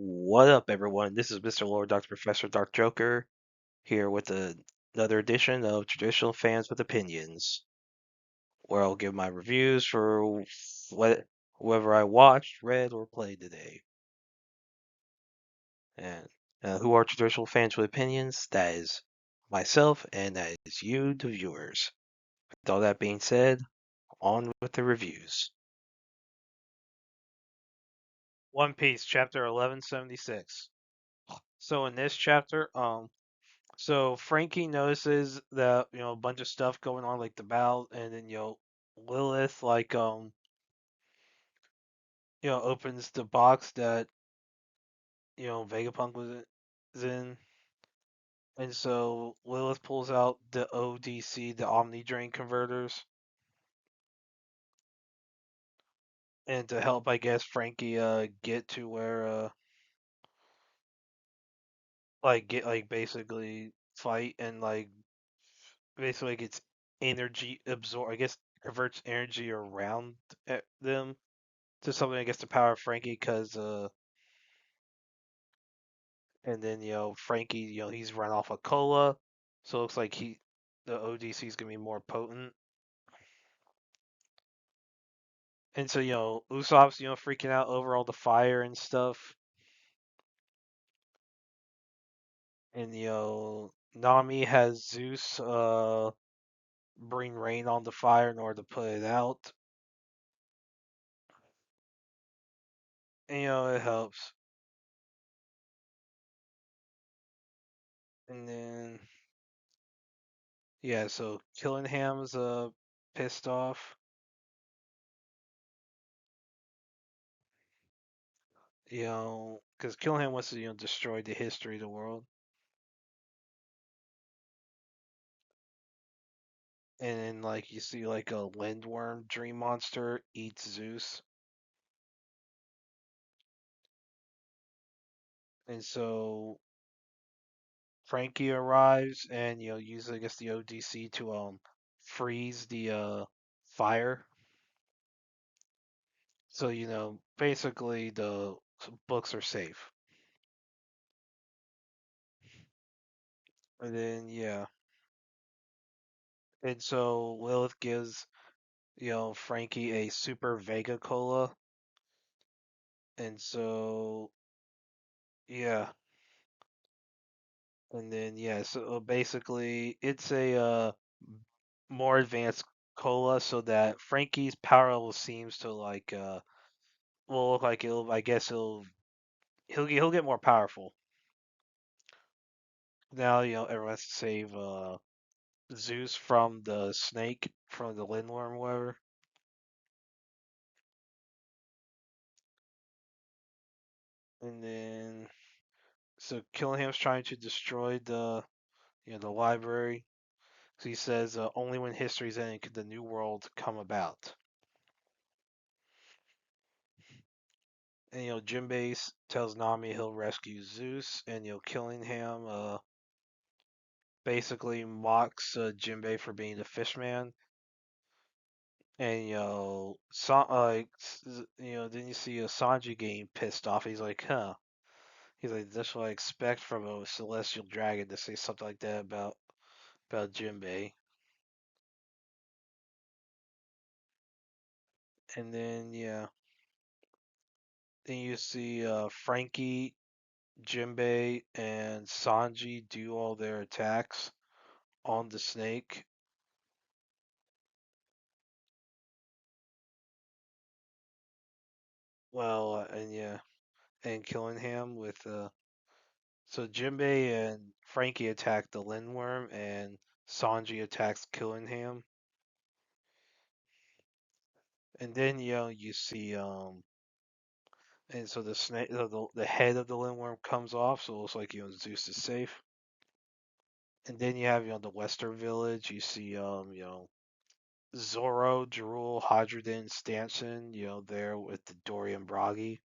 What up, everyone? This is Mr. Lord Dr. Professor Dark Joker here with another edition of Traditional Fans with Opinions, where I'll give my reviews for whoever I watched, read, or played today. And who are traditional fans with opinions? That is myself, and that is you, the viewers. With all that being said, on with the reviews. One Piece, Chapter 1176. So in this chapter, So Frankie notices that a bunch of stuff going on like the battle, and then Lilith opens the box that Vegapunk was in, and so Lilith pulls out the ODC, the Omni Drain converters, and to help, I guess, Frankie get to where get basically fight and basically gets energy absorb, I guess, converts energy around them to something, I guess, to power Frankie, because and then Frankie, he's run off a cola, so it looks like the ODC is gonna be more potent. And so Usopp's freaking out over all the fire and stuff, and Nami has Zeus bring rain on the fire in order to put it out, and it helps. And then yeah, so Killingham's pissed off, because Killingham wants to destroy the history of the world. And then you see like a lindworm dream monster eats Zeus. And so Frankie arrives and uses, I guess, the ODC to freeze the fire. So basically the books are safe. And then yeah. And so Lilith gives Frankie a super Vega Cola. And so yeah. And then yeah, so basically it's a more advanced cola, so that Frankie's power level seems to will look like it'll, I guess he'll get more powerful. Now everyone has to save Zeus from the snake, from the lindworm, whatever. And then so Killingham's trying to destroy the library. So he says only when history's ending could the new world come about. And Jinbei tells Nami he'll rescue Zeus, and Killingham basically mocks Jinbei for being the fishman. And then you see Sanji getting pissed off. He's like, huh. He's like, that's what I expect from a celestial dragon, to say something like that about Jinbei. And then yeah, then you see Frankie, Jinbei, and Sanji do all their attacks on the snake. Well, and yeah, and Killingham with so Jinbei and Frankie attack the Lindworm, and Sanji attacks Killingham. And then you see and so the snake, the head of the Lindworm comes off, so it looks like Zeus is safe. And then you have the Western Village. You see Zoro, Drool, Hadradin, Stanson, there with the Dorian Bragi.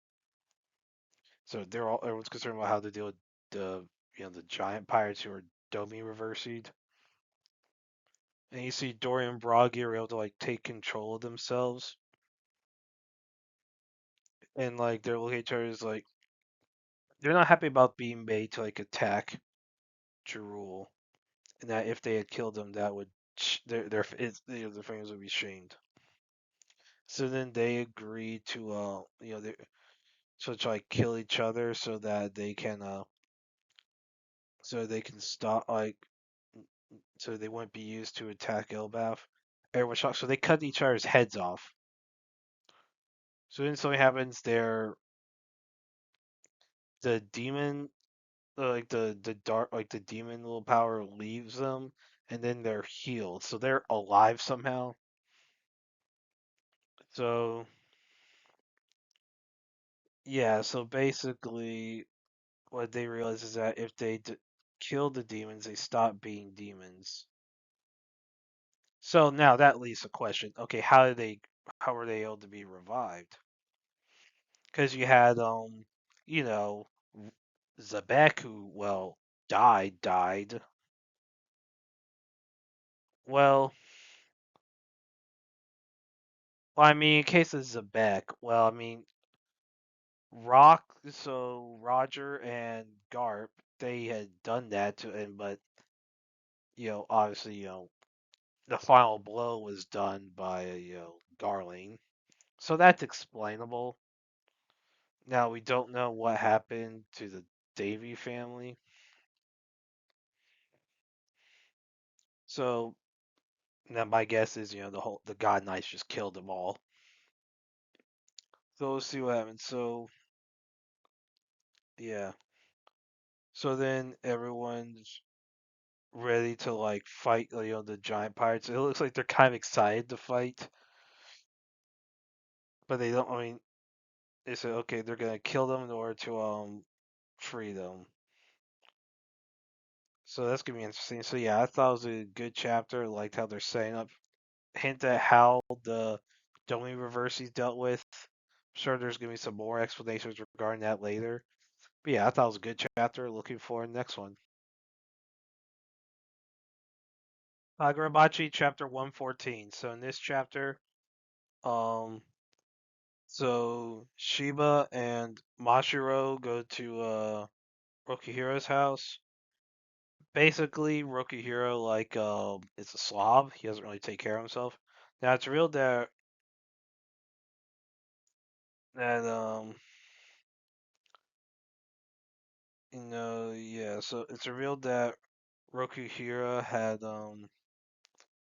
So everyone's concerned about how to deal with the the giant pirates who are Domi reversied. And you see Dorian Bragi are able to take control of themselves. And they're looking at each other as they're not happy about being made to like attack Jarul, and that if they had killed him, that would their families would be shamed. So then they agree to they so to like kill each other so they can stop like so they wouldn't be used to attack Elbaf. Everyone's shocked. So they cut each other's heads off. So then something happens there. The demon, like the dark, like the demon little power leaves them, and then they're healed. So they're alive somehow. So yeah, so basically, what they realize is that if they kill the demons, they stop being demons. So now that leaves a question. Okay, how were they able to be revived? Because you had you know, Zabek who died. Well, I mean, in case of Zabek, I mean, Roger and Garp, they had done that to him, but obviously, the final blow was done by Darling, so that's explainable. Now we don't know what happened to the Davy family, so now my guess is the God Knights just killed them all. So we'll see what happens. So yeah, so then everyone's ready to like fight, the giant pirates. It looks like they're kind of excited to fight, but they don't. I mean, they said okay, they're gonna kill them in order to free them. So that's gonna be interesting. So yeah, I thought it was a good chapter. I liked how they're setting up, hint at how the Domi reverses dealt with. I'm sure there's gonna be some more explanations regarding that later. But yeah, I thought it was a good chapter. Looking forward to the next one. Kagurabachi Chapter 114. So in this chapter, um, so Shiba and Mashiro go to Rokuhiro's house. Basically, Rokuhiro is a slob. He doesn't really take care of himself. Now it's real that yeah. So it's revealed that Rokuhiro had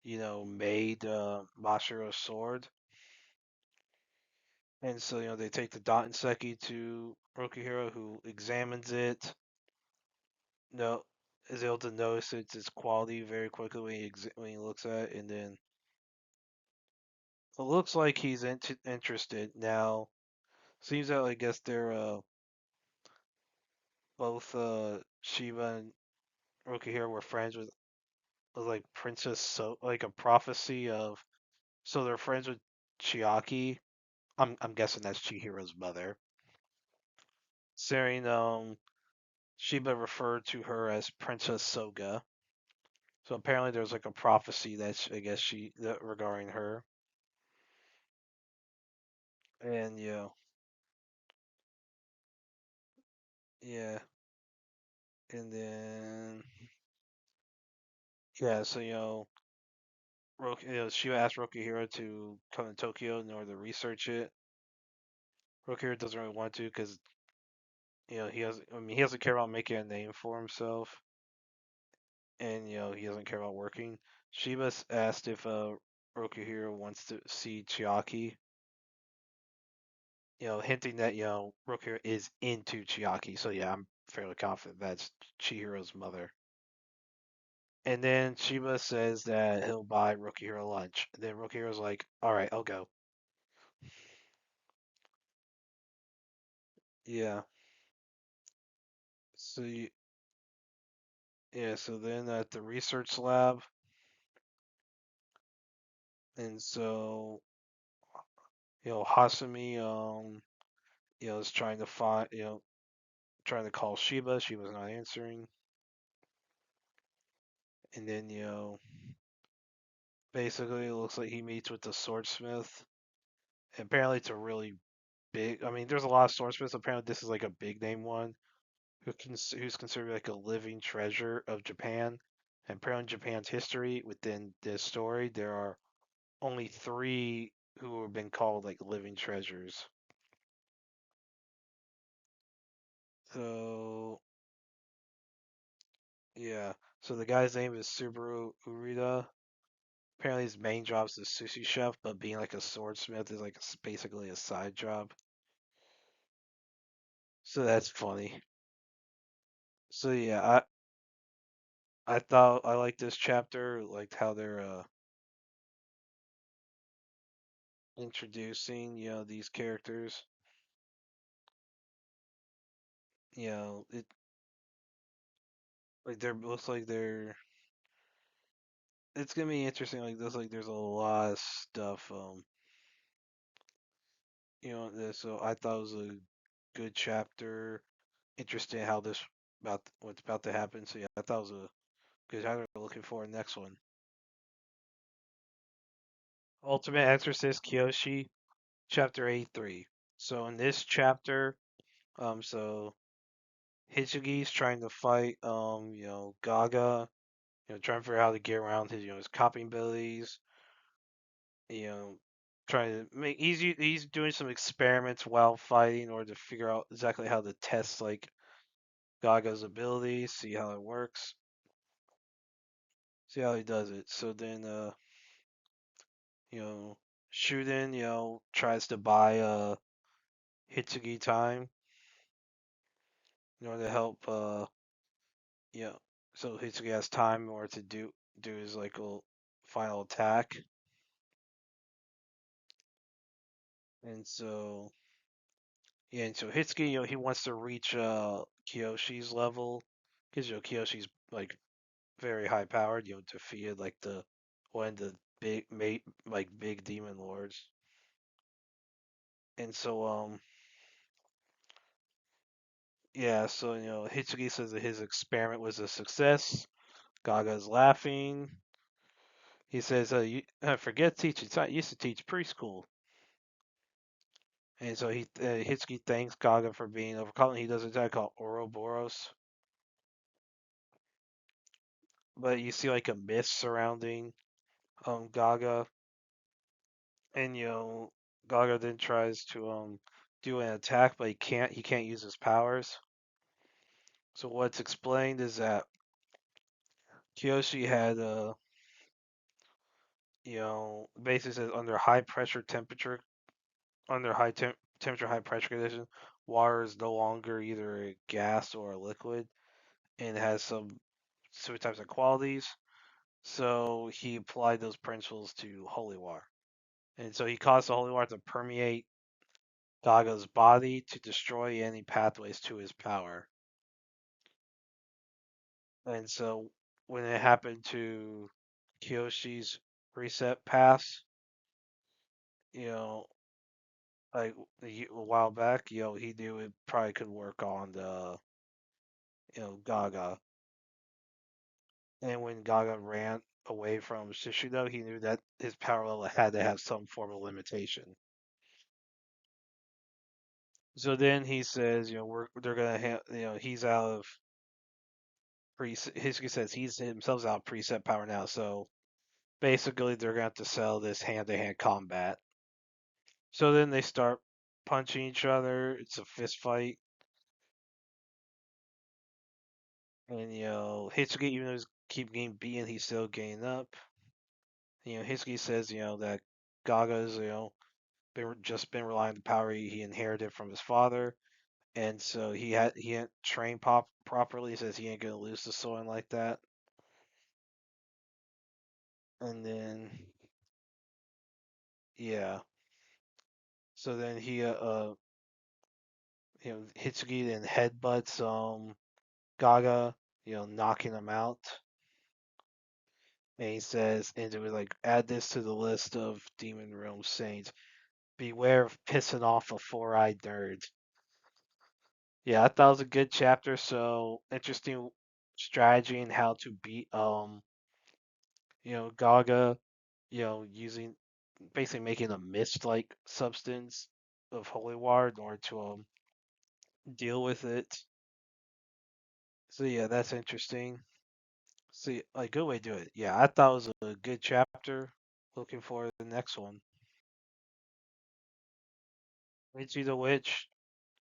made Mashiro's sword, and so they take the Dotenseki to Rokuhiro, who examines it. No, is able to notice its quality very quickly when he looks at it, and then it looks like he's interested now. Seems that I guess they're both Shiva and Rokuhiro were friends with like Princess like a prophecy of so they're friends with Chiaki. I'm guessing that's Chihiro's mother. Saying Shiba referred to her as Princess Soga. So apparently there's like a prophecy that's I guess that regarding her. And yeah. And then yeah, so Shiba asked Rokuhiro to come to Tokyo in order to research it. Rokuhiro doesn't really want to because he doesn't care about making a name for himself, and he doesn't care about working. Shiba asked if Rokuhiro wants to see Chiaki, hinting that Rokuhiro is into Chiaki. So yeah, I'm fairly confident that's Chihiro's mother. And then Shiba says that he'll buy Rokuhiro lunch. And then Rokuhiro's like, "All right, I'll go." Yeah. So yeah, so then at the research lab, and so Hasumi is trying to find trying to call Shiba. Shiba's not answering. And then, basically it looks like he meets with the swordsmith. And apparently it's a really big, I mean, there's a lot of swordsmiths. Apparently this is like a big name one. who's considered like a living treasure of Japan. And apparently, in Japan's history, within this story, there are only three who have been called like living treasures. So yeah, so the guy's name is Subaru Urita. Apparently, his main job is the sushi chef, but being like a swordsmith is like basically a side job. So that's funny. So yeah, I thought I liked this chapter, liked how they're introducing these characters. It like they're looks like they're it's gonna be interesting. Like there's a lot of stuff. So I thought it was a good chapter. Interesting how this about what's about to happen. So yeah, I thought it was a good chapter. Looking for the next one. Ultimate Exorcist Kiyoshi, chapter 83. So in this chapter, so Hitsugi's trying to fight, Gaga, trying to figure out how to get around his copying abilities, you know, trying to make he's doing some experiments while fighting in order to figure out exactly how to test like Gaga's abilities, see how it works, see how he does it. So then, you know, Shuden, tries to buy Hitsugi time in order to help, you know, so Hitsugi has time in order to do his like little final attack, and so yeah, and so Hitsugi, he wants to reach Kiyoshi's level, because Kiyoshi's like very high powered, defeated like the one of the big demon lords. And so yeah, so Hitsugi says that his experiment was a success. Gaga's laughing. He says, forget teaching. I used to teach preschool. And so Hitsugi thanks Gaga for being overcome. He does a attack called Ouroboros, but you see like a mist surrounding Gaga, and Gaga then tries to do an attack, but he can't use his powers. So what's explained is that Kiyoshi had basically says under temperature, high pressure conditions, water is no longer either a gas or a liquid, and has some certain types of qualities. So he applied those principles to holy water, and so he caused the holy water to permeate Gaga's body to destroy any pathways to his power. And so when it happened to Kiyoshi's reset pass, you know, like a while back, he knew it probably could work on the, Gaga. And when Gaga ran away from Shishido, he knew that his power level had to have some form of limitation. So then he says, they're gonna he's out of History says he's himself out of preset power now. So basically, they're gonna have to sell this hand-to-hand combat. So then they start punching each other. It's a fist fight, and Hitsuki, even though he's keep getting beaten, he's still getting up. Hitsuki says that Gaga's been relying on the power he inherited from his father, and so he ain't trained properly. He says he ain't gonna lose to someone like that. And then yeah, so then he Hitsuki then headbutts Gaga, knocking him out. And he says, and it was like, add this to the list of Demon Realm saints. Beware of pissing off a four-eyed nerd. Yeah, I thought it was a good chapter. So interesting strategy and how to beat Gaga, using basically making a mist-like substance of holy water in order to deal with it. So yeah, that's interesting. See, like good way to do it. Yeah, I thought it was a good chapter. Looking forward to the next one. Ichi the Witch,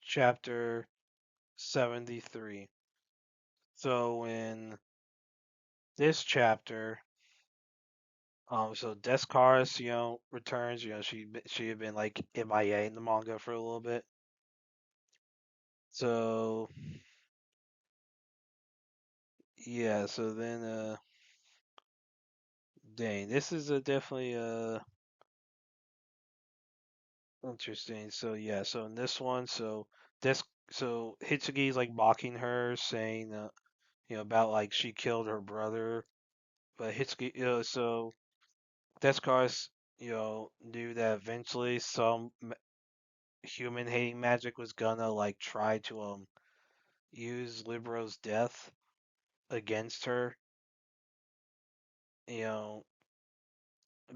chapter 73. So in this chapter, so Descaris, returns. She had been like MIA in the manga for a little bit. So yeah, so then dang, this is a definitely interesting. So yeah, so in this one, this so Hitsugi's like mocking her, saying about like she killed her brother, but Hitsugi, so Descaris, knew that eventually some human hating magic was gonna like try to use Libro's death against her, you know,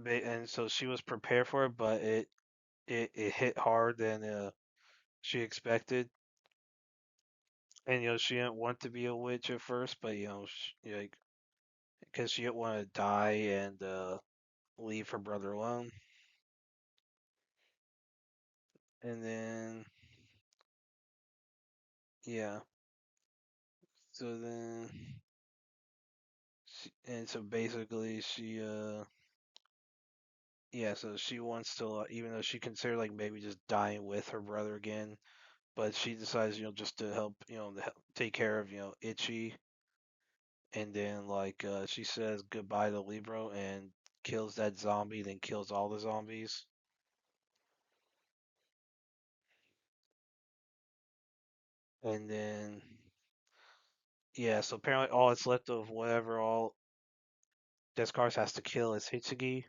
and so she was prepared for it, but it hit hard than she expected. And she didn't want to be a witch at first, but like because she didn't want to die and leave her brother alone. And then yeah, so then and so basically she yeah, so she wants to even though she considered like maybe just dying with her brother again, but she decides just to help to help take care of Ichi, and then like she says goodbye to Libro and kills that zombie, then kills all the zombies. And then yeah, so apparently all that's left of whatever all Descartes has to kill is Hitsugi.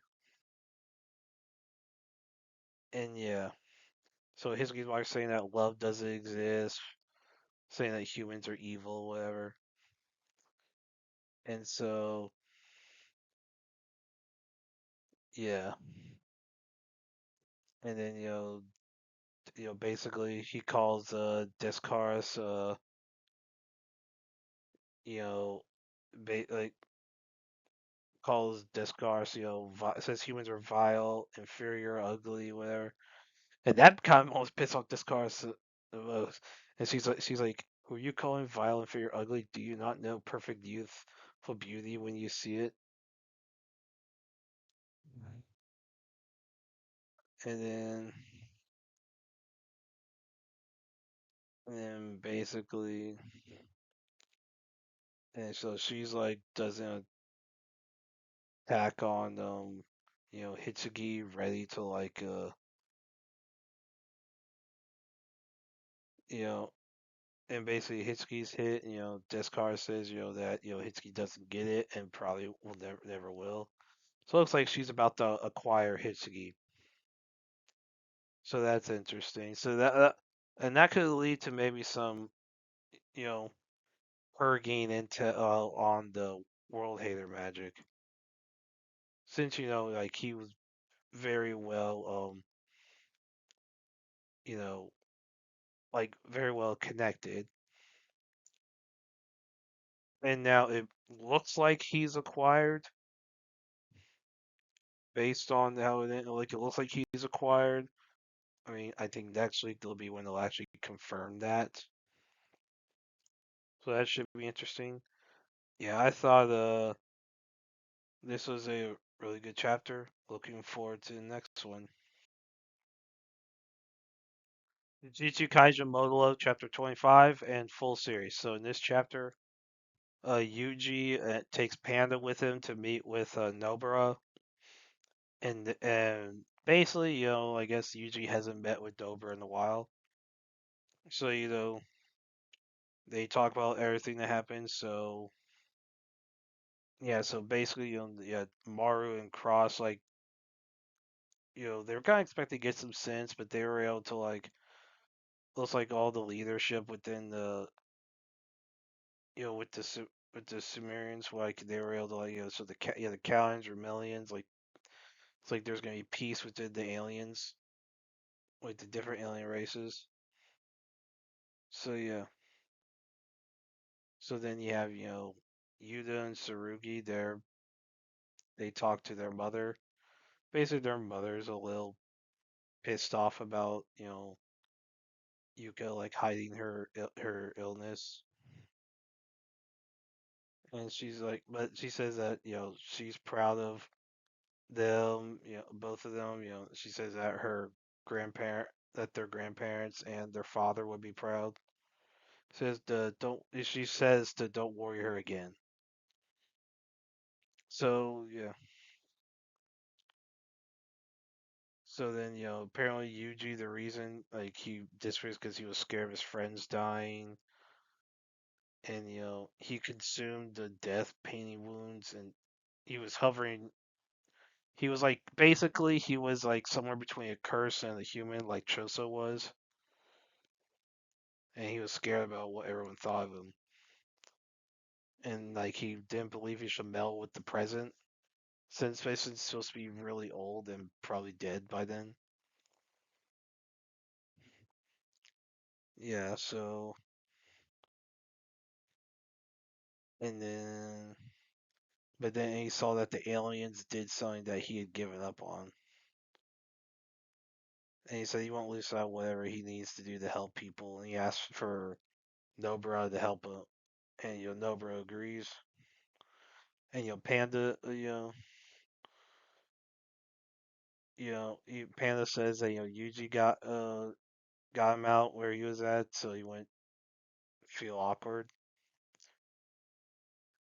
And yeah, so Hitsugi's wife saying that love doesn't exist, saying that humans are evil, whatever. And so yeah, and then basically he calls Descartes you know like calls Descartes says humans are vile, inferior, ugly, whatever. And that kind of almost pissed off Descartes the most. And she's like, who are you calling vile, inferior, ugly? Do you not know perfect youthful beauty when you see it? And then basically, and so she's like doesn't attack on Hitsugi, ready to like you know and basically Hitsuki's hit. Descar says that Hitsuki doesn't get it and probably will never will. So it looks like she's about to acquire Hitsuki. So that's interesting. So and that could lead to maybe some you know her gain into on the world hater magic, since like he was very well you know like very well connected, and now it looks like he's acquired based on how it looks like he's acquired. I mean, I think next week will be when they'll actually confirm that. So that should be interesting. Yeah, I thought this was a really good chapter. Looking forward to the next one. Jujutsu Kaisen Modulo chapter 25 and full series. So in this chapter, Yuji takes Panda with him to meet with Nobara, and basically, I guess Yuji hasn't met with Nobara in a while. So they talk about everything that happened. So yeah, so basically, yeah, Maru and Cross, like, they were kind of expecting to get some sense, but they were able to, like, looks like all the leadership within with the Sumerians, like, they were able to, like, so the Kalans or millions, like, it's like there's gonna be peace within the aliens, with the different alien races. So yeah, So then you have, Yuta and Tsurugi. They talk to their mother. Basically, their mother's a little pissed off about, Yuka like hiding her illness, and she's like, but she says that she's proud of them, both of them. She says that their grandparents and their father would be proud. Says the don't she says to don't worry her again. So yeah. So then, apparently Yuji, the reason like he disappears because he was scared of his friends dying, and he consumed the death painting wounds, and he was hovering. He was like basically he was like somewhere between a curse and a human, like Choso was, and he was scared about what everyone thought of him, and like he didn't believe he should meld with the present, since basically he's supposed to be really old and probably dead by then. Yeah, so and then but then he saw that the aliens did something that he had given up on. And he said he won't lose out whatever he needs to do to help people. And he asked for Nobara to help him. And Nobara agrees. And Panda, Panda says that Yuji got him out where he was at, so he wouldn't feel awkward.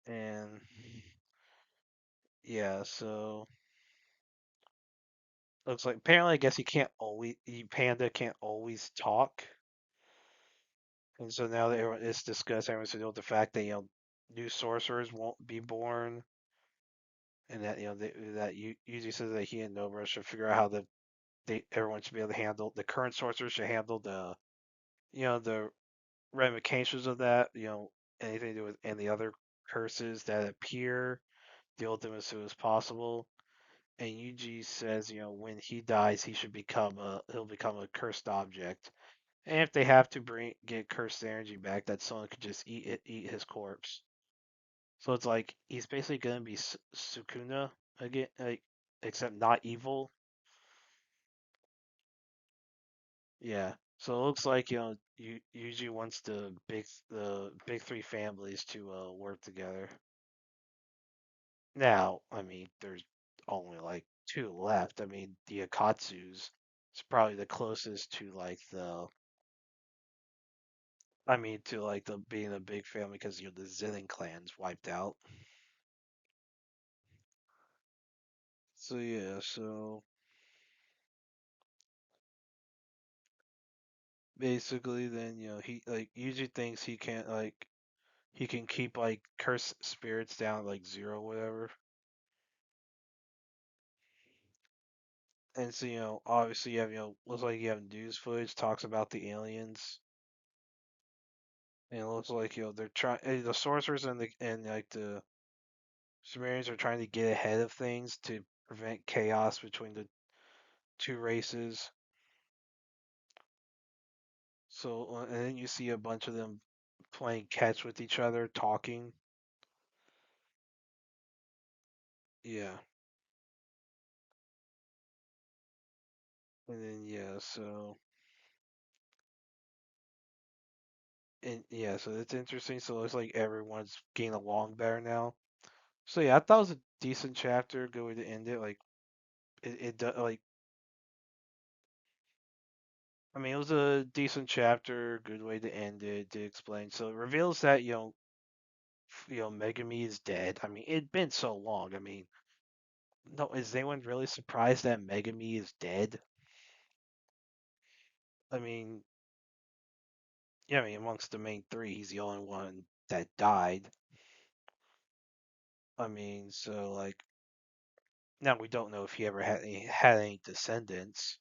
And yeah, so looks like apparently I guess Panda can't always talk. And so now that it's discussed, everyone's deal with the fact that new sorcerers won't be born, and that that usually says that he and Nobara should figure out how everyone should be able to handle the current sorcerers should handle the ramifications of that, anything to do with any other curses that appear, deal with them as soon as possible. And Yuji says, when he dies, he'll become a cursed object. And if they have to get cursed energy back, that someone could just eat his corpse. So it's like he's basically gonna be Sukuna again, like except not evil. Yeah. So it looks like Yuji wants the big three families to work together. Now, I mean, there's only like two left. I mean, the Akatsu's is probably the closest to like to being a big family because the Zenin clan's wiped out. So yeah, so basically then he like usually thinks he can keep like cursed spirits down like zero whatever. And so obviously you have looks like you have news footage talks about the aliens, and it looks like they're trying the sorcerers and like the Sumerians are trying to get ahead of things to prevent chaos between the two races. So and then you see a bunch of them playing catch with each other, talking. Yeah. And then so it's interesting. So it looks like everyone's getting along better now. So yeah, I thought it was a decent chapter. Good way to end it. Like like I mean, it was a decent chapter. Good way to end it. To explain. So it reveals that Megami is dead. I mean, it'd been so long. I mean, no, is anyone really surprised that Megami is dead? I mean, yeah, I mean, amongst the main three, he's the only one that died. I mean, so like now we don't know if he ever had any descendants,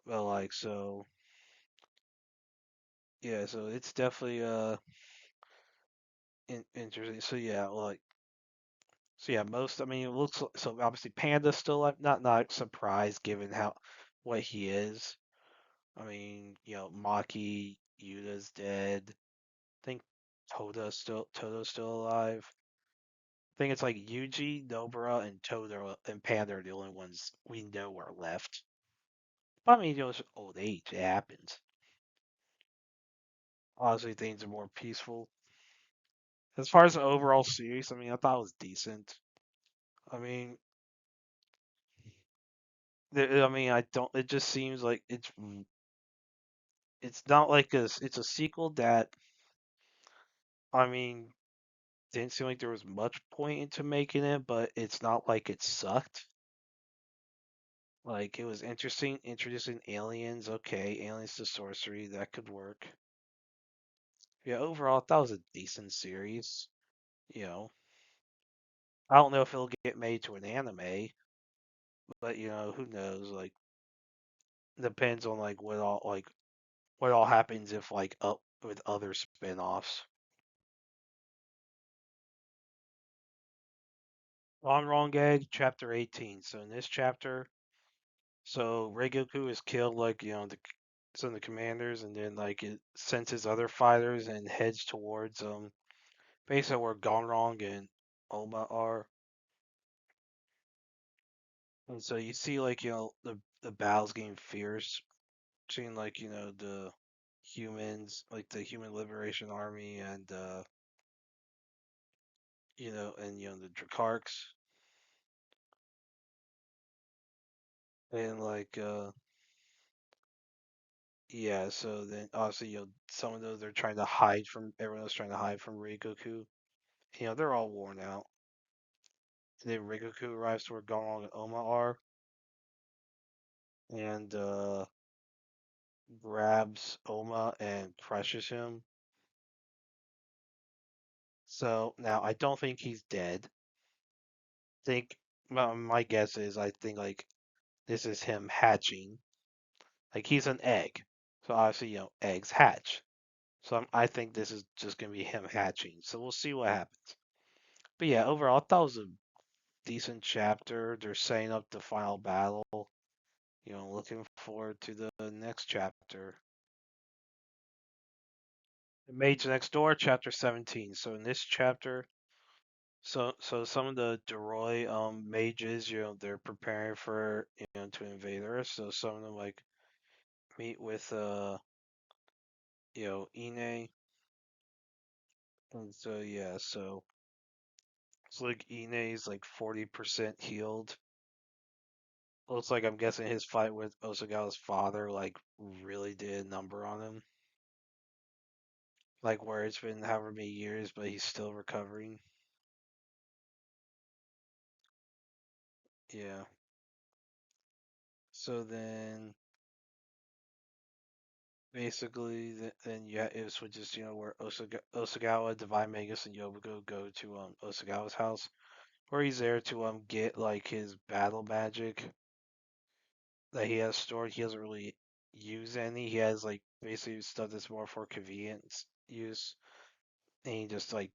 but like so yeah, so it's definitely interesting. So yeah, like so yeah, most I mean it looks so obviously Panda's still not surprised given how what he is. I mean, Maki Yuta's dead. I think Todo's still alive. I think it's like Yuji, Nobara, and Todo and Panda are the only ones we know are left. But I mean, it's old age. It happens. Honestly, things are more peaceful. As far as the overall series, I mean, I thought it was decent. I mean, I mean, I don't. It just seems like it's not like it's a sequel that I mean didn't seem like there was much point into making it, but it's not like it sucked. Like it was interesting introducing aliens. Okay, aliens to sorcery that could work. Yeah, overall, I thought it was a decent series. You know, I don't know if it'll get made to an anime, but who knows? Like, depends on like what all happens if like up with other spin-offs. Gonron Egg Chapter 18. So in this chapter, so Reigoku is killed like some of the commanders, and then like it sends his other fighters and heads towards basically where Gonron and Oma are. And so you see like the battles getting fierce between like the humans, like the Human Liberation Army, and the Dracarchs, and like yeah. So then obviously some of those are trying to hide from everyone else trying to hide from Reigoku. They're all worn out. And then Reigoku arrives to where Gonron and Oma are, and grabs Oma and crushes him. So now I don't think he's dead. Think my guess is I think like this is him hatching. Like he's an egg, so obviously eggs hatch. So I think this is just gonna be him hatching. So we'll see what happens. But yeah, overall, I thought it was a decent chapter. They're setting up the final battle. Looking forward to the next chapter. The Mage Next Door, chapter 17. So in this chapter, so some of the Doroi mages, they're preparing for to invade Earth. So some of them like meet with Ine, and so yeah, so it's like Ine's like 40% healed. Looks like I'm guessing his fight with Osagawa's father like really did a number on him. Like where it's been however many years, but he's still recovering. Yeah. So then basically then yeah, it switches where Osagawa, Divine Magus, and Yobiko go to Osagawa's house, where he's there to get like his battle magic that he has stored. He doesn't really use any. He has like basically stuff that's more for convenience use, and he just like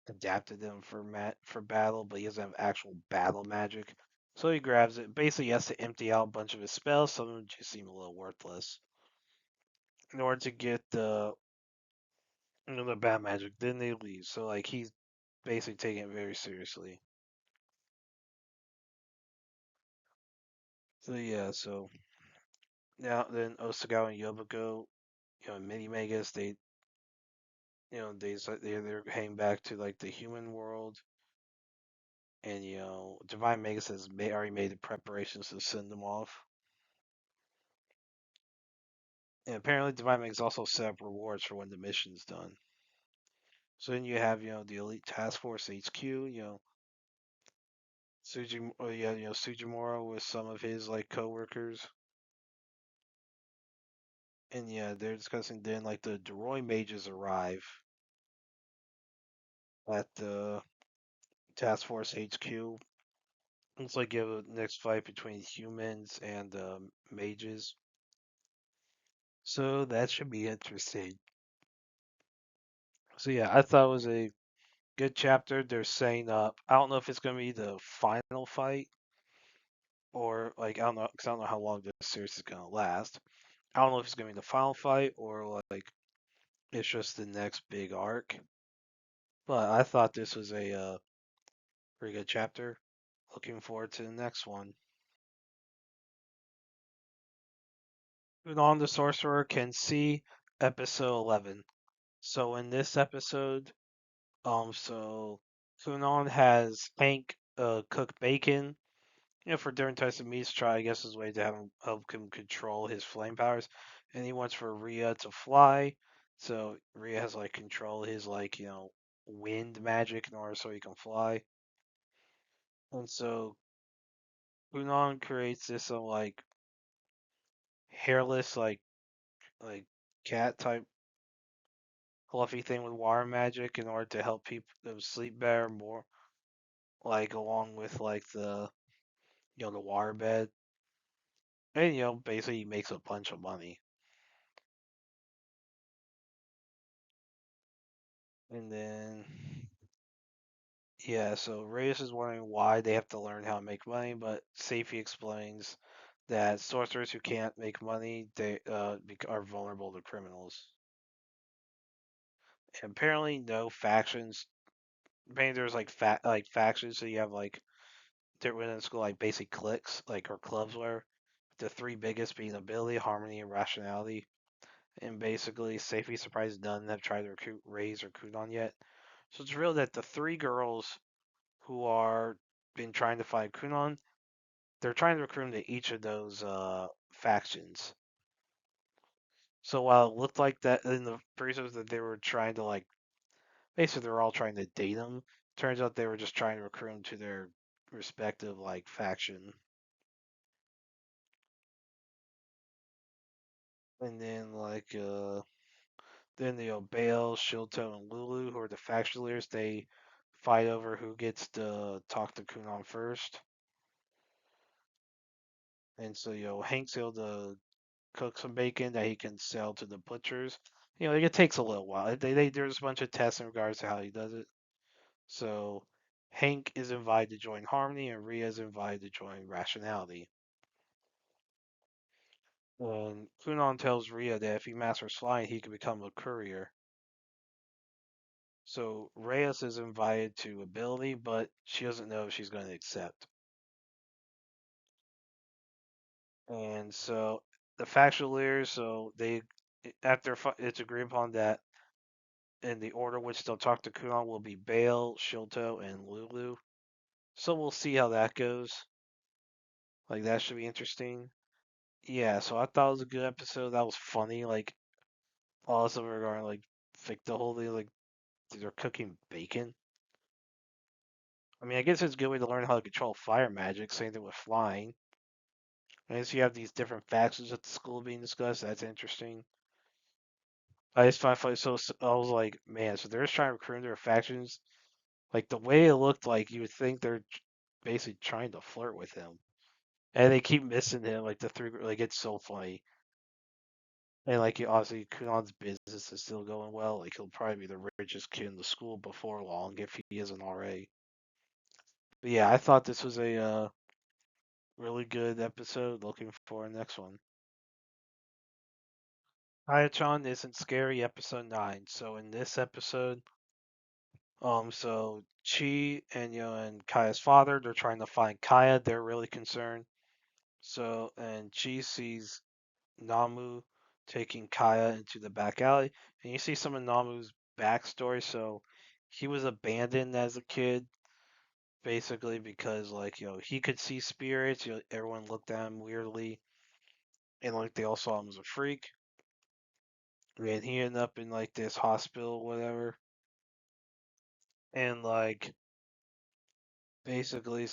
adapted them for battle, but he doesn't have actual battle magic. So he grabs it. Basically, he has to empty out a bunch of his spells. Some of them just seem a little worthless in order to get the bat magic. Then they leave. So like he's basically taking it very seriously. So yeah, so now then Osagawa and Yobiko, Mini Megas, they're heading back to like the human world, and Divine Magus has already made the preparations to send them off. And apparently, Divine Magus also set up rewards for when the mission's done. So then you have the Elite Task Force HQ, Sujimura with some of his like coworkers, and yeah, they're discussing then like the Doroi mages arrive at the Task Force HQ. It's like you have the next fight between humans and mages. So that should be interesting. So yeah, I thought it was a good chapter. They're saying up. I don't know if it's gonna be the final fight or like I don't know because I don't know how long this series is gonna last. I don't know if it's gonna be the final fight or like it's just the next big arc. But I thought this was a pretty good chapter. Looking forward to the next one. Kunon the Sorcerer can see episode 11. So in this episode, so Kunon has Hank cook bacon, for different types of meats. Try, I guess, his way to help him control his flame powers, and he wants for Rhea to fly. So Rhea has like control his wind magic in order so he can fly. And so Kunon creates this hairless like cat type fluffy thing with water magic in order to help people sleep better more, like along with like the water bed, and basically he makes a bunch of money. And then yeah, so Reyes is wondering why they have to learn how to make money, but Safety explains that sorcerers who can't make money they are vulnerable to criminals. And apparently, no factions. Maybe there's like factions, so you have like they're within school like basic cliques like or clubs where the three biggest being ability, harmony, and rationality. And basically, Safety surprised none have tried to recruit Rays or Kunon yet. So it's real that the three girls who are been trying to find Kunon, they're trying to recruit him to each of those factions. So while it looked like that in the previous that they were trying to basically they were all trying to date him, turns out they were just trying to recruit him to their respective faction. And then then Bale, Shilto, and Lulu, who are the faction leaders, they fight over who gets to talk to Kunon first. And so Hank's able to cook some bacon that he can sell to the butchers. It takes a little while. There's a bunch of tests in regards to how he does it. So Hank is invited to join Harmony, and Rhea is invited to join Rationality. And Kunon tells Rhea that if he masters flying, he can become a courier. So Reyes is invited to Ability, but she doesn't know if she's going to accept. And so the factional leaders, so they after it's agreed upon that in the order which they'll talk to Kunon will be Bale, Shilto, and Lulu. So we'll see how that goes. Like that should be interesting. Yeah, so I thought it was a good episode. That was funny. Like also regarding the whole thing they're cooking bacon. I mean, I guess it's a good way to learn how to control fire magic. Same thing with flying. I guess you have these different factions at the school being discussed. That's interesting. I just find funny. So I was like, man, so they're just trying to recruit their factions. Like the way it looked like, you would think they're basically trying to flirt with him, and they keep missing him. Like the three, like it's so funny. And obviously, Kunon's business is still going well. Like he'll probably be the richest kid in the school before long if he isn't already. But yeah, I thought this was a really good episode. Looking for the next one. Hayachan isn't scary. Episode 9. So in this episode, so Chi and and Kaya's father, they're trying to find Kaya. They're really concerned. So and Chi sees Namu taking Kaya into the back alley, and you see some of Namu's backstory. So he was abandoned as a kid, basically because he could see spirits. Everyone looked at him weirdly, and they all saw him as a freak. And he ended up in this hospital, whatever, and basically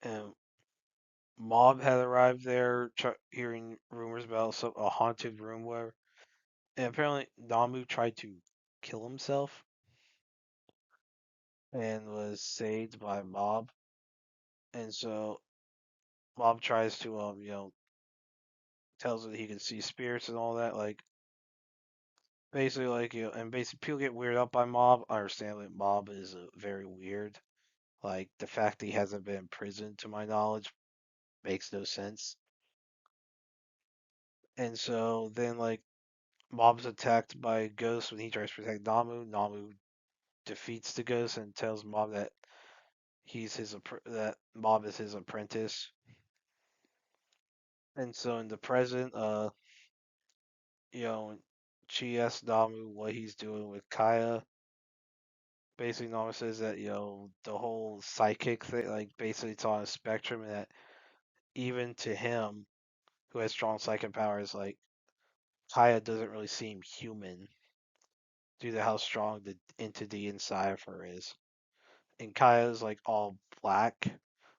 um, Mob had arrived there, hearing rumors about a haunted room where, and apparently Namu tried to kill himself and was saved by Mob. And so Mob tries to tells her that he can see spirits and all that. Basically and basically people get weirded out by Mob. I understand that Mob is very weird. Like the fact that he hasn't been in prison, to my knowledge, makes no sense. And so then Mob's attacked by Ghost when he tries to protect Namu. Namu defeats the ghost and tells Mob that that Mob is his apprentice. And so in the present, you know, Chi asks Namu what he's doing with Kaya. Basically, Namu says that the whole psychic thing, like basically it's on a spectrum, and that even to him, who has strong psychic powers, like Kaya doesn't really seem human due to how strong the entity inside of her is. And Kaya's like all black,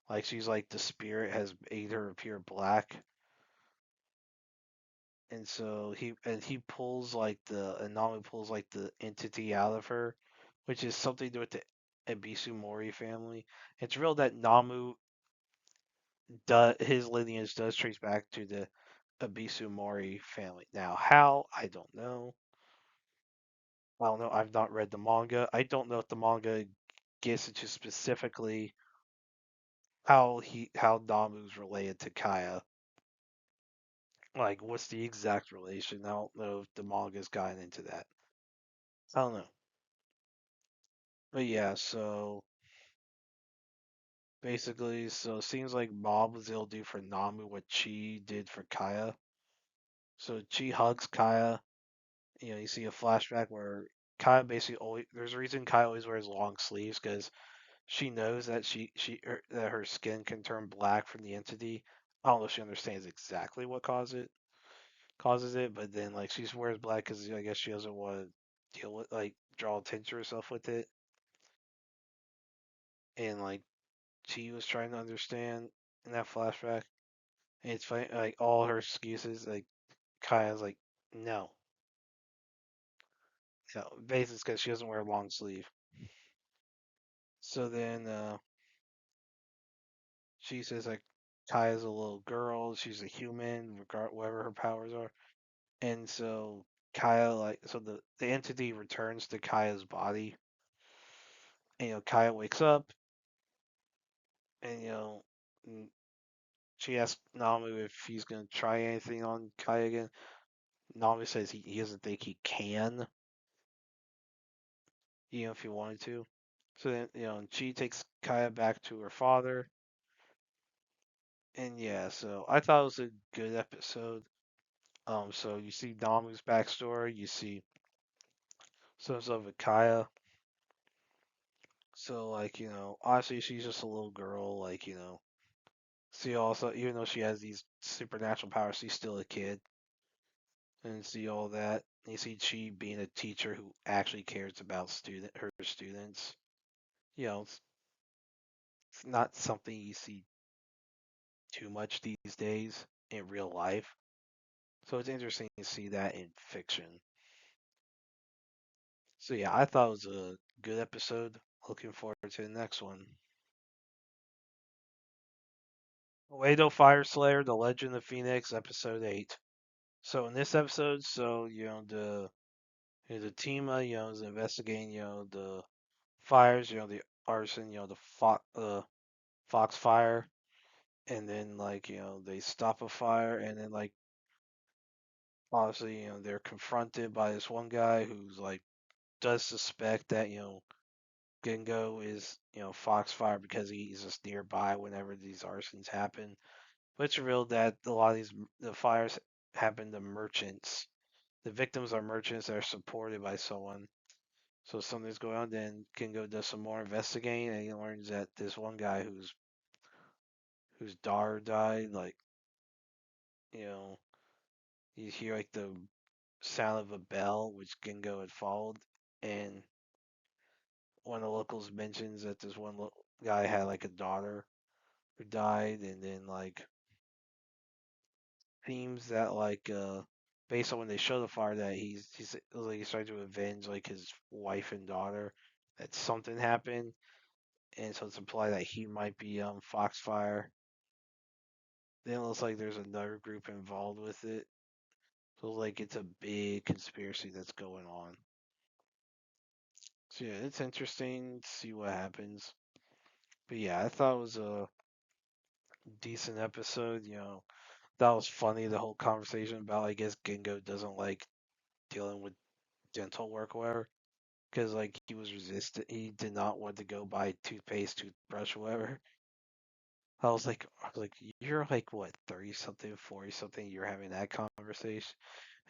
like she's like the spirit has made her appear black. And so he pulls like the Anami pulls like the entity out of her, which is something to do with the Ebisu Mori family. It's real that Namu his lineage does trace back to the Ebisu Mori family. Now, how I don't know. I don't know. I've not read the manga. I don't know if the manga gets into specifically how Namu's related to Kaya. Like, what's the exact relation? I don't know if the manga's gotten into that. I don't know. But yeah, so basically, so it seems like Mob was able to do for Namu what Chi did for Kaya. So Chi hugs Kaya. You see a flashback where Kaya basically always. There's a reason Kaya always wears long sleeves because she knows that that her skin can turn black from the entity. I don't know if she understands exactly what causes it, but then like she wears black because I guess she doesn't want to deal with like draw attention to herself with it, and like she was trying to understand in that flashback. And it's funny, like all her excuses, like Kaya's like, no, no, basically because she doesn't wear a long sleeve. So then she says like Kaya's a little girl, she's a human, regard whatever her powers are, and so Kaya the entity returns to Kaya's body, and Kaya wakes up, and she asks Namu if he's gonna try anything on Kaya again. Namu says he doesn't think he can, if he wanted to. So then, she takes Kaya back to her father, and yeah, so I thought it was a good episode. So you see Namu's backstory, you see some stuff with Kaya. So like, honestly, she's just a little girl. Like, see also, even though she has these supernatural powers, she's still a kid, and see all that. You see she being a teacher who actually cares about her students. It's not something you see too much these days in real life. So it's interesting to see that in fiction. So yeah, I thought it was a good episode. Looking forward to the next one. Oedo Fire Slayer, The Legend of Phoenix, episode 8. So in this episode, the team is investigating the fires, the arson, the fox fire, and then like they stop a fire, and then like obviously they're confronted by this one guy who's like does suspect that Gengo is Foxfire because he's just nearby whenever these arsons happen. But it's revealed that a lot of the fires happen to merchants. The victims are merchants that are supported by someone. So something's going on. Then Gengo does some more investigating, and he learns that this one guy whose daughter died, like you know, you hear like the sound of a bell, which Gengo had followed, and one of the locals mentions that this one guy had like a daughter who died, and then like themes that like based on when they show the fire that he's trying to avenge like his wife and daughter that something happened, and so it's implied that he might be Foxfire. Then it looks like there's another group involved with it, so like it's a big conspiracy that's going on. So yeah, it's interesting to see what happens. But yeah, I thought it was a decent episode. That was funny. The whole conversation about I guess Gingo doesn't like dealing with dental work or whatever. because like he was resistant. He did not want to go buy toothpaste, toothbrush, whatever. I was like, you're like what, 30 something, 40 something. You're having that conversation,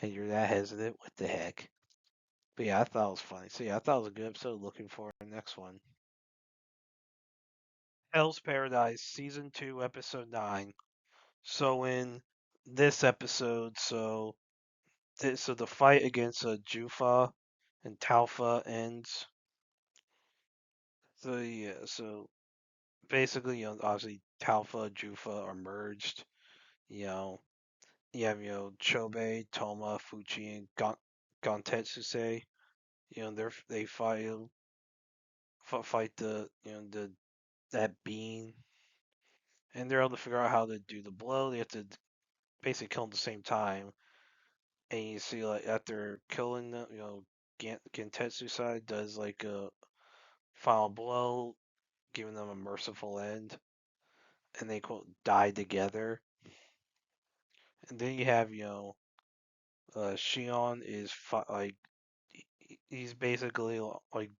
and you're that hesitant. What the heck? But yeah, I thought it was funny. So yeah, I thought it was a good episode. Looking for the next one. Hell's Paradise, season 2, episode 9. So in this episode, so the fight against Jufa and Talfa ends. So yeah, so basically, obviously Talfa, Jufa are merged. You know, you have Chobe, Toma, Fuchi, and Gontetsusei. They fight the that being, and they're able to figure out how to do the blow. They have to basically kill them at the same time. And you see, like after killing them, Gentetsu side does like a final blow, giving them a merciful end, and they quote die together. And then you have Shion is like he's basically like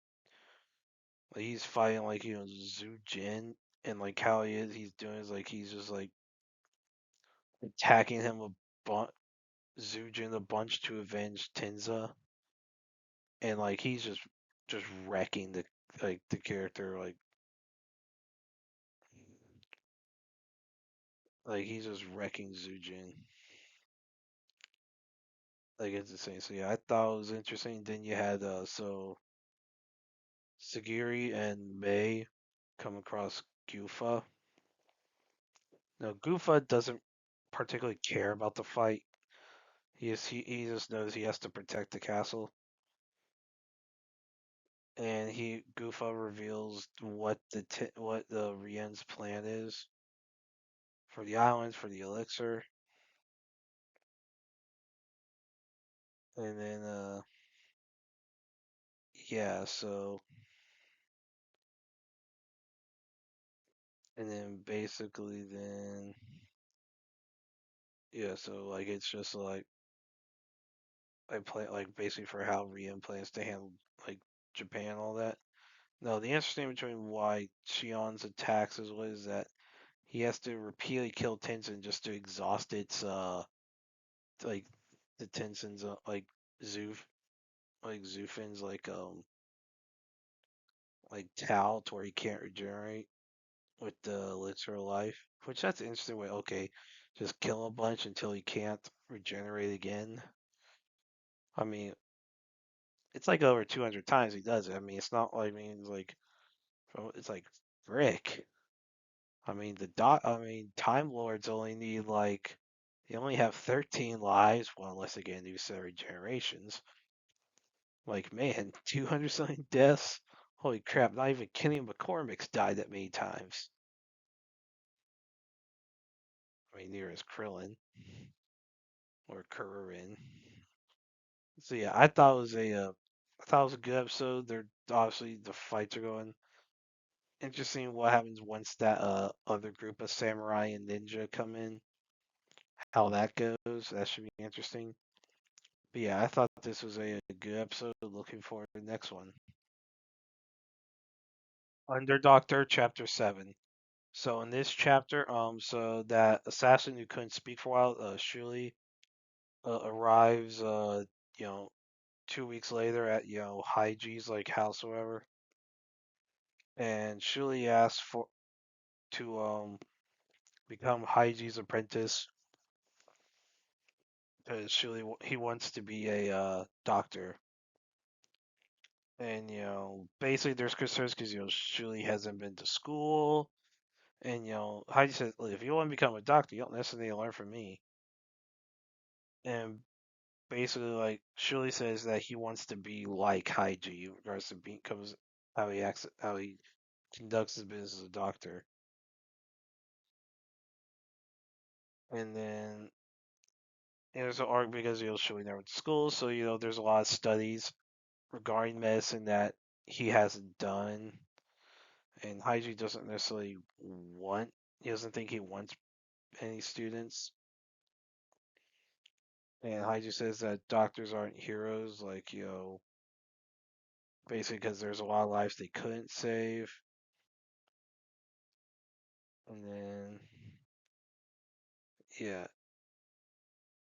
he's fighting like Zhu Jin, and like how he's doing is like he's just like attacking him a bunch, Zhu Jin a bunch to avenge Tenza, and like he's just wrecking the character like he's just wrecking Zujin. Like it's insane. So yeah, I thought it was interesting. Then you had Sagiri and May come across Gufa. Now Gufa doesn't particularly care about the fight. He just knows he has to protect the castle. And Gufa reveals what the Rien's plan is for the islands, for the elixir. And then yeah, so and then basically then yeah, so like it's just like I play like basically for how Rien plans to handle like Japan and all that. No, the interesting between why Shion's attacks is what is that he has to repeatedly kill Tenzin just to exhaust its like the Tenzin's Zuf Zufin's like Tao to where he can't regenerate with the elixir of life. Which that's an interesting way. Okay, just kill a bunch until he can't regenerate again. I mean, it's like over 200 times he does it. I mean, it's not like I mean, it's like frick. I mean, Time Lords only need like they only have 13 lives, well, unless they get a new set of regenerations. Like, man, 200 something deaths. Holy crap! Not even Kenny McCormick's died that many times. I mean, near as Krillin or Kuririn. So yeah, I thought it was a good episode. They're obviously the fights are going interesting what happens once that other group of samurai and ninja come in, how that goes. That should be interesting. But yeah, I thought this was a good episode. Looking forward to the next one. Under Doctor, Chapter 7. So in this chapter, so that assassin who couldn't speak for a while, Shuli, arrives, you know, 2 weeks later at Haiji's like house or whatever, and Shuli asks for to become Haiji's apprentice because he wants to be a doctor. And basically there's concerns because Shuli hasn't been to school, and Heidi says, "Look, if you want to become a doctor, you don't necessarily learn from me." And basically, like Shuli says that he wants to be like Haiji, in regards to becomes how he acts, how he conducts his business as a doctor. And then there's an arc because Shuli never went to school, so there's a lot of studies regarding medicine that he hasn't done, and Haiji doesn't necessarily want. He doesn't think he wants any students. And Haiji says that doctors aren't heroes, like basically because there's a lot of lives they couldn't save, and then yeah,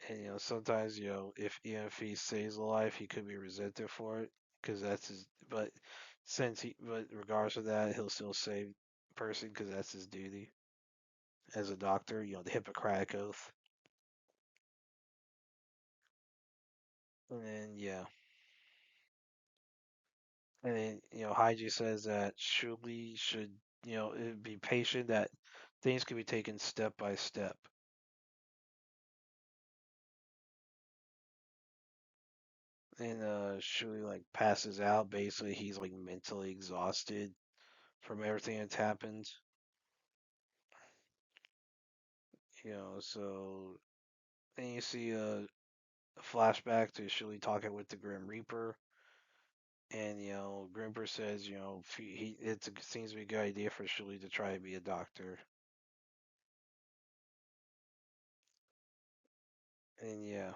and sometimes if even if he saves a life, he could be resented for it because that's his. But regardless of that, he'll still save a person because that's his duty as a doctor. The Hippocratic oath, and then yeah. And then, Haiji says that Shuli should, be patient, that things can be taken step by step. And Shuli like passes out. Basically, he's like mentally exhausted from everything that's happened. So then you see a flashback to Shuli talking with the Grim Reaper. And Grim Reaper says, it seems to be a good idea for Shuli to try to be a doctor. And yeah,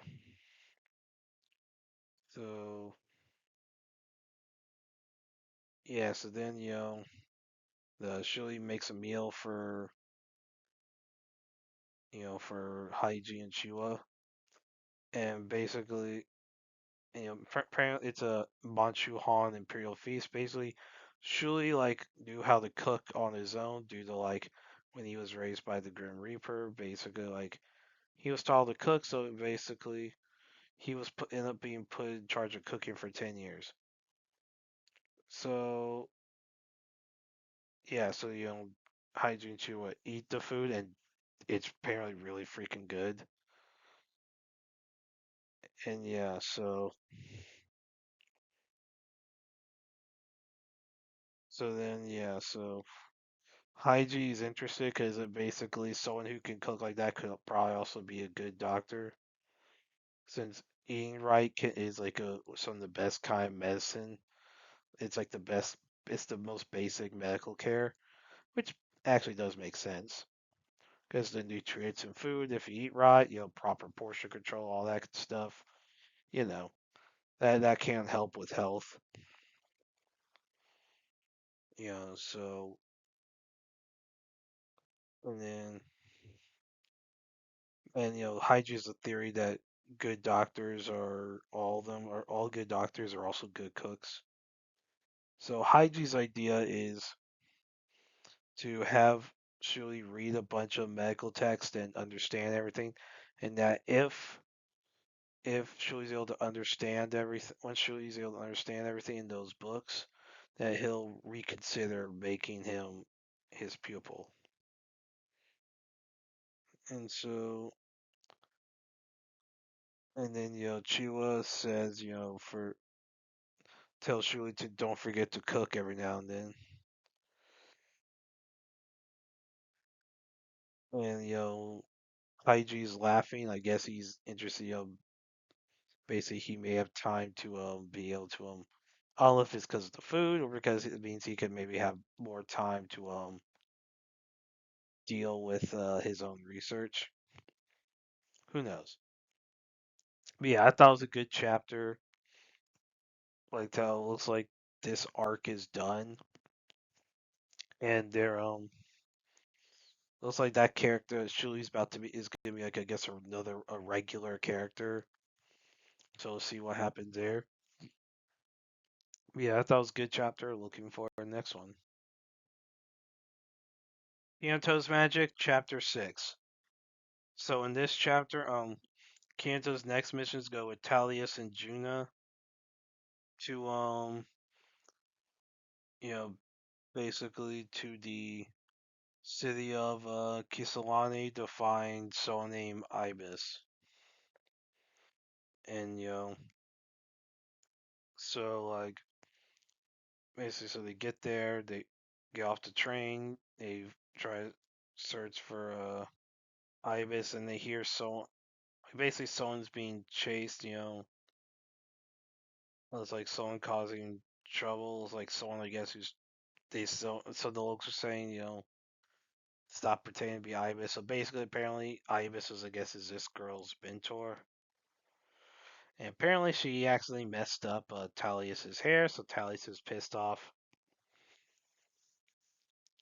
so so then the Shuli makes a meal for Haiji and Chiwa, and basically, apparently it's a Manchu Han Imperial feast. Basically, Shuli like knew how to cook on his own due to like when he was raised by the Grim Reaper. Basically, like he was taught to cook, so basically he was ended up being put in charge of cooking for 10 years. So yeah, so Haiji and Chiwa eat the food, and it's apparently really freaking good. And yeah, so Haiji is interested because it basically someone who can cook like that could probably also be a good doctor, since eating right is like some of the best kind of medicine. It's like the best. It's the most basic medical care, which actually does make sense because the nutrients in food, if you eat right, proper portion control, all that stuff, you know, that can help with health. So and then Haiji is a theory that good doctors are all of them are all good doctors are also good cooks. So Haiji's idea is to have Shuli read a bunch of medical text and understand everything, and that if Shuli's able to understand everything, once Shuli's able to understand everything in those books, that he'll reconsider making him his pupil. And so, and then Chiwa says for tell Shuli to don't forget to cook every now and then. And Haiji's laughing. I guess he's interested. Basically, he may have time to be able to I don't know if it's because of the food or because it means he could maybe have more time to deal with his own research. Who knows? But yeah, I thought it was a good chapter. Like how it looks like this arc is done, and they're looks like that character Shuli's about to be is gonna be like I guess another a regular character. So we'll see what happens there. Yeah, I thought it was a good chapter. Looking for the next one. Kiyoto's Magic, Chapter 6. So in this chapter, Kiyoto's next missions go with Talius and Juna to you know, basically to the city of Kisalani to find someone named Ibis. And so like basically so they get there, they get off the train, they try to search for Ibis, and they hear basically someone's being chased. It's like someone causing trouble. It's like someone I guess who's so the locals are saying stop pretending to be Ibis. So basically, apparently, Ibis is I guess is this girl's mentor, And apparently she accidentally messed up Talius's hair, so Talius is pissed off.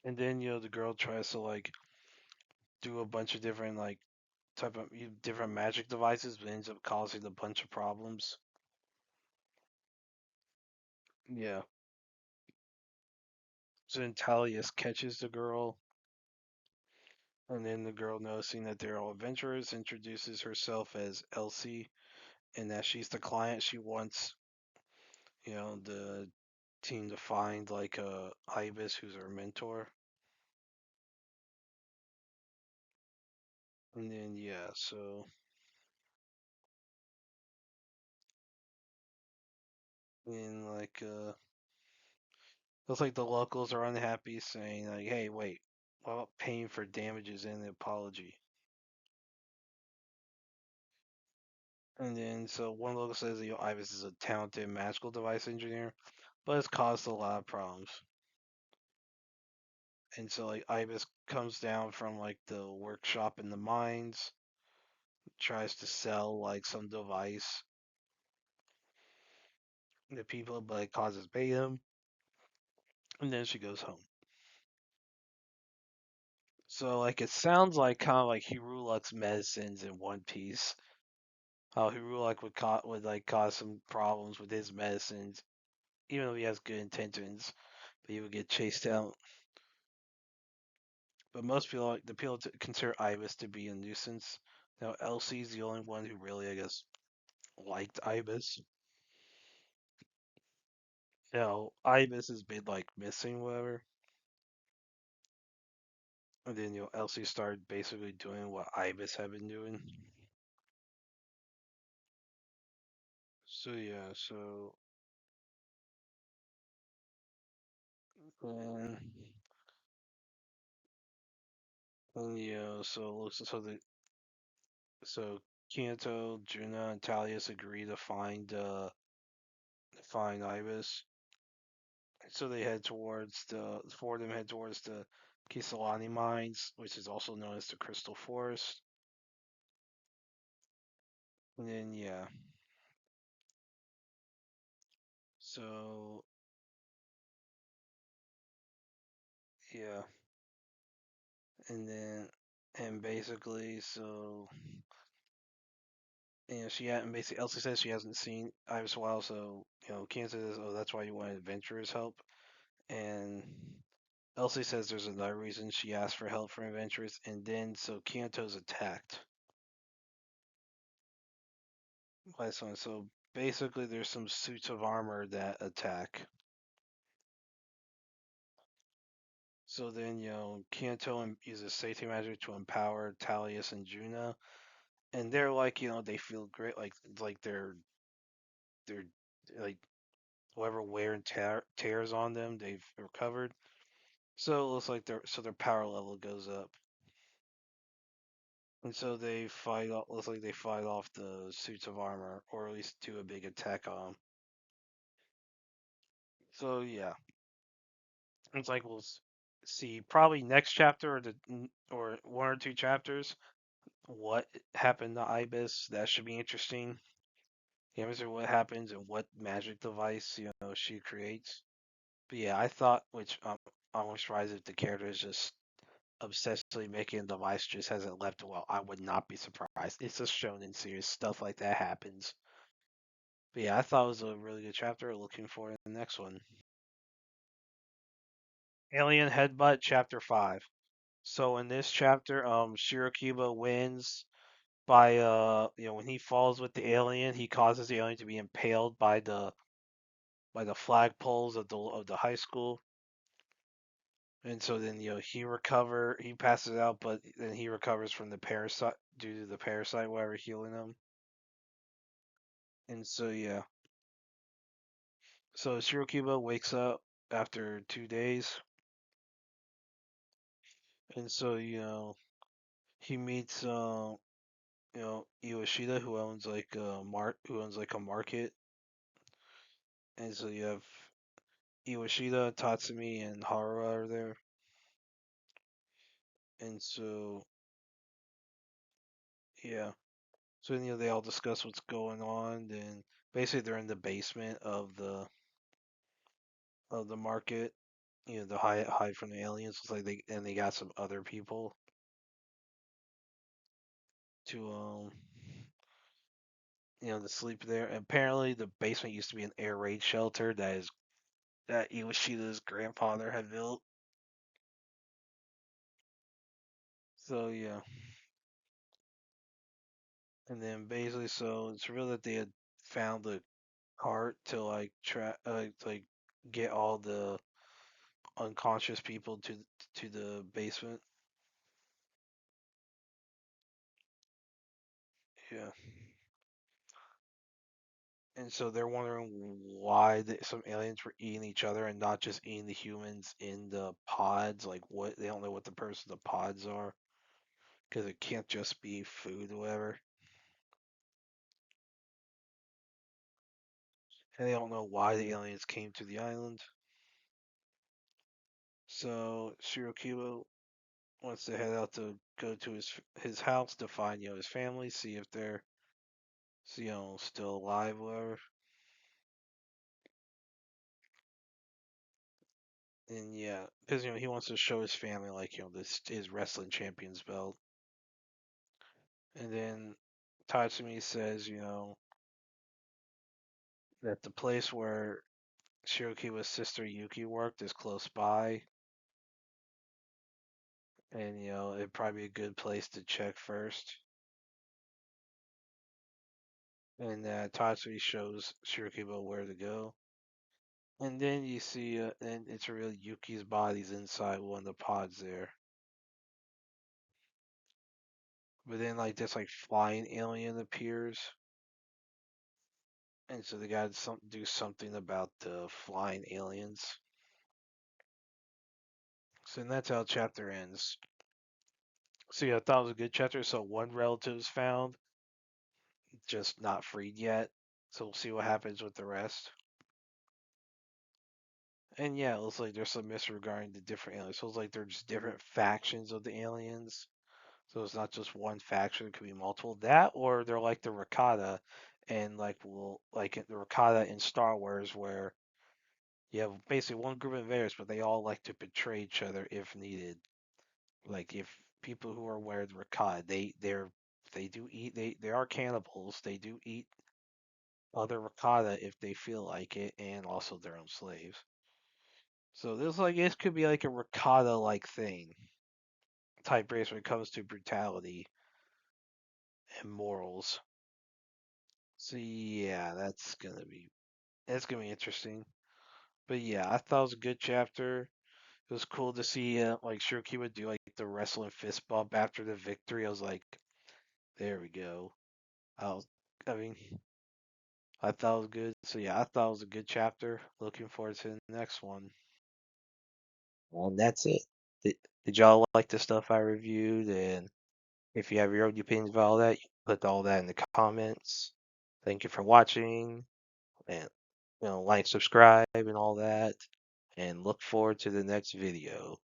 And then the girl tries to like do a bunch of different like type of different magic devices, but ends up causing a bunch of problems. Yeah. So then Talius catches the girl, and then the girl, noticing that they're all adventurers, introduces herself as Elsie, and that she's the client she wants, the team to find like Ibis, who's her mentor. And then yeah, so and like looks like the locals are unhappy, saying like, "Hey, wait, what about paying for damages and the apology?" And then so one local says, Ibis is a talented magical device engineer, but it's caused a lot of problems. And so like Ibis comes down from like the workshop in the mines, tries to sell like some device to people, but it causes mayhem. And then she goes home. So like it sounds like kind of like Hiruluk's medicines in One Piece. How Hiruluk would like cause some problems with his medicines, even though he has good intentions, but he would get chased out. But most people, like the people, consider Ibis to be a nuisance. Now Elsie's the only one who really, I guess, liked Ibis. Ibis has been like missing, whatever. And then Elsie started basically doing what Ibis had been doing. So yeah, and, so Kinato, Juna, and Talius agree to find Ibis. So they head towards the four of them head towards the Kisalani mines, which is also known as the Crystal Forest. And then yeah, so yeah, and basically she hadn't basically Elsie says she hasn't seen Ibis a while, so Kian says, "Oh, that's why you wanted adventurers help," and Elsie says there's another reason she asked for help from adventurers, and then so Kianto's attacked by someone. So basically, there's some suits of armor that attack. So then, Kianto uses safety magic to empower Talius and Juna, and they're like, they feel great, like they're like whatever wear and tears on them, they've recovered. So it looks like their power level goes up, and so they fight. Looks like they fight off the suits of armor, or at least do a big attack on them. So yeah, it's like we'll see probably next chapter or one or two chapters what happened to Ibis. That should be interesting. The answer what happens and what magic device she creates. But yeah, I thought, which I'm almost surprised if the character is just obsessively making a device just hasn't left well. I would not be surprised. It's a shonen series, stuff like that happens. But yeah, I thought it was a really good chapter. Looking forward to the next one. Alien Headbutt Chapter 5. So in this chapter, Shirakuba wins by when he falls with the alien, he causes the alien to be impaled by the flagpoles of the high school. And so then he passes out, but then he recovers from the parasite due to the parasite, whatever, healing him. And so yeah, so Shirokiba wakes up after 2 days, and so he meets Iwashida, who owns like a market, and so you have Iwashida, Tatsumi, and Haruha are there, and so yeah, So they all discuss what's going on. Then basically they're in the basement of the market. To hide from the aliens. It's like they got some other people to to sleep there. And apparently the basement used to be an air raid shelter that Iwashida's grandfather had built. So yeah. And then basically, so it's real that they had found the cart to like get all the unconscious people to the basement. Yeah. And so they're wondering why some aliens were eating each other and not just eating the humans in the pods. Like what they don't know what the purpose of the pods are because it can't just be food or whatever. And they don't know why the aliens came to the island. So Shirokibo wants to head out to go to his house to find his family, see if they're still alive, whatever. And yeah, because he wants to show his family like this his wrestling champion's belt. And then Tatsumi says that the place where Shirokiwa's sister Yuki worked is close by, and it'd probably be a good place to check first. And Tatsumi shows Shirokiwa where to go. And then you see, and it's real Yuki's body's inside one of the pods there. But then, like, this like flying alien appears, and so they got to do something about the flying aliens. So and that's how the chapter ends. So yeah, I thought it was a good chapter. So one relative is found, just not freed yet. So we'll see what happens with the rest. And yeah, it looks like there's some mystery regarding the different aliens. So it's like there's different factions of the aliens. So it's not just one faction; it could be multiple. That, or they're like the Rakata, and like the Rakata in Star Wars, where you have basically one group of invaders, but they all like to betray each other if needed. Like if people who are aware of the Rakata, they do eat. They are cannibals. They do eat other Rakata if they feel like it, and also their own slaves. So this could be like a Rakata like thing type race when it comes to brutality and morals. So yeah, that's gonna be interesting. But yeah, I thought it was a good chapter. It was cool to see like Shiroki would do like the wrestling fist bump after the victory. I was like, there we go. I was, I mean, I thought it was good. So yeah, I thought it was a good chapter. Looking forward to the next one. Well, that's it. Did y'all like the stuff I reviewed? And if you have your own opinions about all that, you can put all that in the comments. Thank you for watching, and like, subscribe, and all that. And look forward to the next video.